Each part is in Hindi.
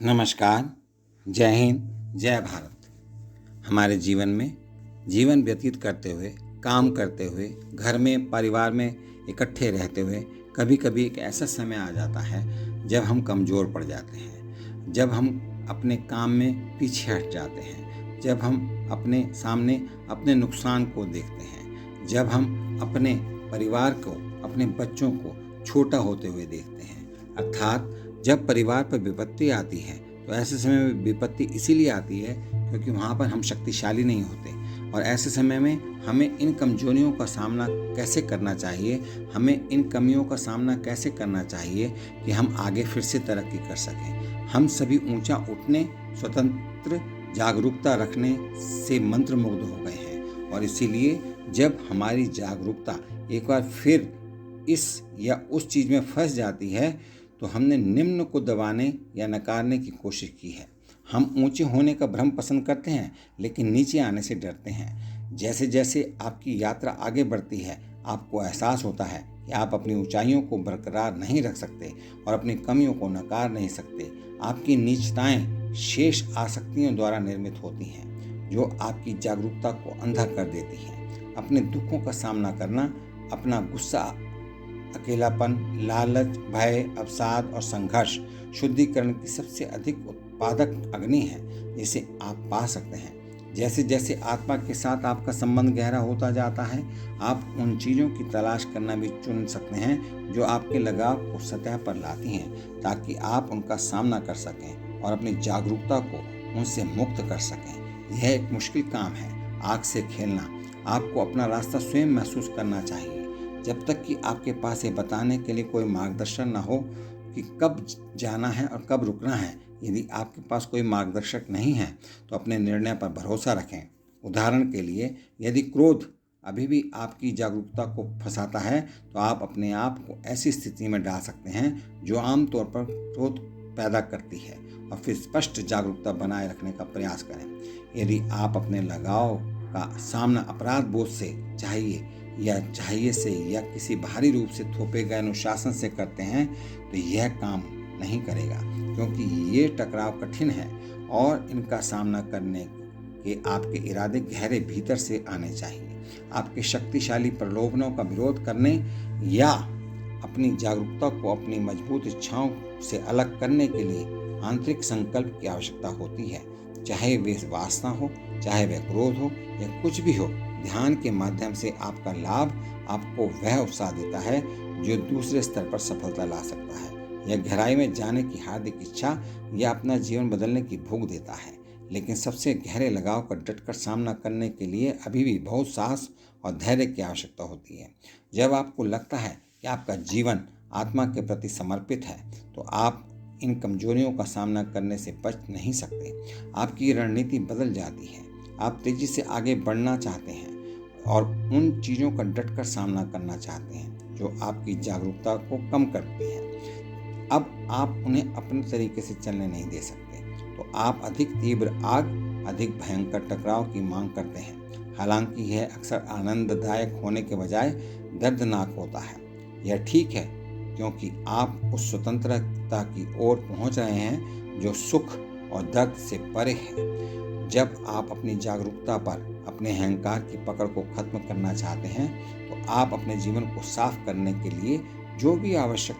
नमस्कार, जय हिंद, जय भारत। हमारे जीवन में जीवन व्यतीत करते हुए, काम करते हुए, घर में, परिवार में इकट्ठे रहते हुए कभी-कभी एक ऐसा समय आ जाता है जब हम कमज़ोर पड़ जाते हैं, जब हम अपने काम में पीछे हट जाते हैं, जब हम अपने सामने अपने नुकसान को देखते हैं, जब हम अपने परिवार को, अपने बच्चों को छोटा होते हुए देखते हैं। अर्थात जब परिवार पर विपत्ति आती है तो ऐसे समय में विपत्ति इसीलिए आती है क्योंकि वहाँ पर हम शक्तिशाली नहीं होते और ऐसे समय में हमें इन कमजोरियों का सामना कैसे करना चाहिए, हमें इन कमियों का सामना कैसे करना चाहिए कि हम आगे फिर से तरक्की कर सकें। हम सभी ऊंचा उठने, स्वतंत्र जागरूकता रखने से मंत्रमुग्ध हो गए हैं और इसीलिए जब हमारी जागरूकता एक बार फिर इस या उस चीज़ में फंस जाती है तो हमने निम्न को दबाने या नकारने की कोशिश की है। हम ऊंचे होने का भ्रम पसंद करते हैं लेकिन नीचे आने से डरते हैं। जैसे जैसे आपकी यात्रा आगे बढ़ती है आपको एहसास होता है कि आप अपनी ऊंचाइयों को बरकरार नहीं रख सकते और अपनी कमियों को नकार नहीं सकते। आपकी नीचताएं शेष आसक्तियों द्वारा निर्मित होती हैं जो आपकी जागरूकता को अंधा कर देती हैं। अपने दुखों का सामना करना, अपना गुस्सा, अकेलापन, लालच, भय, अवसाद और संघर्ष शुद्धिकरण की सबसे अधिक उत्पादक अग्नि है जिसे आप पा सकते हैं। जैसे जैसे आत्मा के साथ आपका संबंध गहरा होता जाता है आप उन चीज़ों की तलाश करना भी चुन सकते हैं जो आपके लगाव को सतह पर लाती हैं ताकि आप उनका सामना कर सकें और अपनी जागरूकता को उनसे मुक्त कर सकें। यह एक मुश्किल काम है, आग से खेलना। आपको अपना रास्ता स्वयं महसूस करना चाहिए। जब तक कि आपके पास ये बताने के लिए कोई मार्गदर्शन ना हो कि कब जाना है और कब रुकना है, यदि आपके पास कोई मार्गदर्शक नहीं है तो अपने निर्णय पर भरोसा रखें। उदाहरण के लिए, यदि क्रोध अभी भी आपकी जागरूकता को फंसाता है तो आप अपने आप को ऐसी स्थिति में डाल सकते हैं जो आमतौर पर क्रोध पैदा करती है और फिर स्पष्ट जागरूकता बनाए रखने का प्रयास करें। यदि आप अपने लगाव का सामना अपराध बोध से चाहिए से या किसी बाहरी रूप से थोपे गए अनुशासन से करते हैं तो यह काम नहीं करेगा क्योंकि ये टकराव कठिन है और इनका सामना करने के आपके इरादे गहरे भीतर से आने चाहिए। आपके शक्तिशाली प्रलोभनों का विरोध करने या अपनी जागरूकता को अपनी मजबूत इच्छाओं से अलग करने के लिए आंतरिक संकल्प की आवश्यकता होती है। चाहे वे वासना हो, चाहे वह क्रोध हो या कुछ भी हो, ध्यान के माध्यम से आपका लाभ आपको वह उत्साह देता है जो दूसरे स्तर पर सफलता ला सकता है। यह गहराई में जाने की हार्दिक इच्छा या अपना जीवन बदलने की भूख देता है। लेकिन सबसे गहरे लगाव का डटकर सामना करने के लिए अभी भी बहुत साहस और धैर्य की आवश्यकता होती है। जब आपको लगता है कि आपका जीवन आत्मा के प्रति समर्पित है तो आप इन कमजोरियों का सामना करने से बच नहीं सकते। आपकी रणनीति बदल जाती है। आप तेजी से आगे बढ़ना चाहते हैं और उन चीज़ों का डटकर सामना करना चाहते हैं जो आपकी जागरूकता को कम करती हैं। अब आप उन्हें अपने तरीके से चलने नहीं दे सकते तो आप अधिक तीव्र आग, अधिक भयंकर टकराव की मांग करते हैं। हालांकि यह अक्सर आनंददायक होने के बजाय दर्दनाक होता है। यह ठीक है क्योंकि आप उस स्वतंत्रता की ओर पहुंच रहे हैं जो सुख और दर्द से परे है। जब आप अपनी जागरूकता पर अपने अहंकार की पकड़ को खत्म करना चाहते हैं तो आप अपने जीवन को साफ करने के लिए जो भी आवश्यक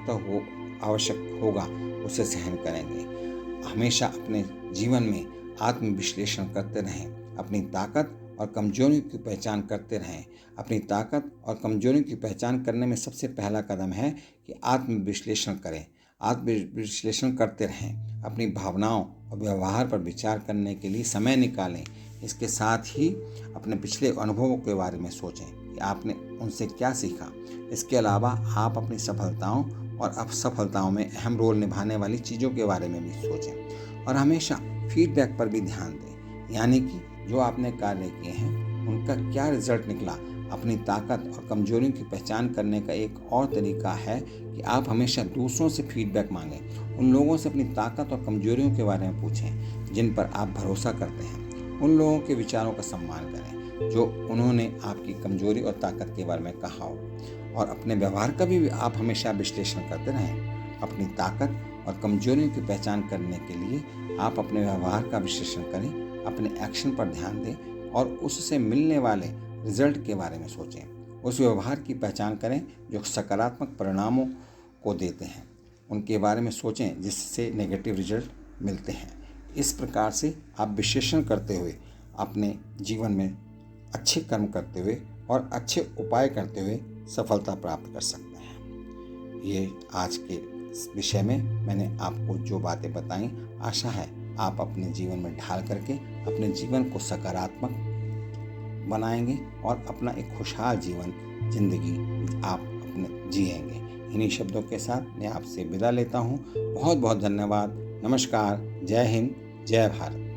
होगा उसे सहन करेंगे। हमेशा अपने जीवन में आत्मविश्लेषण करते रहें, अपनी ताकत और कमजोरियों की पहचान करते रहें। अपनी ताकत और कमजोरियों की पहचान करने में सबसे पहला कदम है कि आत्मविश्लेषण करें। आत्मविश्लेषण करते रहें, अपनी भावनाओं और व्यवहार पर विचार करने के लिए समय निकालें। इसके साथ ही अपने पिछले अनुभवों के बारे में सोचें कि आपने उनसे क्या सीखा। इसके अलावा आप अपनी सफलताओं और असफलताओं में अहम रोल निभाने वाली चीज़ों के बारे में भी सोचें और हमेशा फीडबैक पर भी ध्यान दें, यानी कि जो आपने कार्य किए हैं उनका क्या रिजल्ट निकला। अपनी ताकत और कमजोरियों की पहचान करने का एक और तरीका है कि आप हमेशा दूसरों से फीडबैक मांगें। उन लोगों से अपनी ताकत और कमजोरियों के बारे में पूछें जिन पर आप भरोसा करते हैं। उन लोगों के विचारों का सम्मान करें जो उन्होंने आपकी कमजोरी और ताकत के बारे में कहा हो और अपने व्यवहार का भी आप हमेशा विश्लेषण करते रहें। अपनी ताकत और कमजोरियों की पहचान करने के लिए आप अपने व्यवहार का विश्लेषण करें, अपने एक्शन पर ध्यान दें और उससे मिलने वाले रिजल्ट के बारे में सोचें। उस व्यवहार की पहचान करें जो सकारात्मक परिणामों को देते हैं, उनके बारे में सोचें जिससे नेगेटिव रिजल्ट मिलते हैं। इस प्रकार से आप विश्लेषण करते हुए अपने जीवन में अच्छे कर्म करते हुए और अच्छे उपाय करते हुए सफलता प्राप्त कर सकते हैं। ये आज के विषय में मैंने आपको जो बातें बताई, आशा है आप अपने जीवन में ढाल करके अपने जीवन को सकारात्मक बनाएंगे और अपना एक खुशहाल जीवन जिंदगी आप अपने जिएंगे। इन्हीं शब्दों के साथ मैं आपसे विदा लेता हूँ। बहुत बहुत धन्यवाद। नमस्कार। जय हिंद, जय भारत।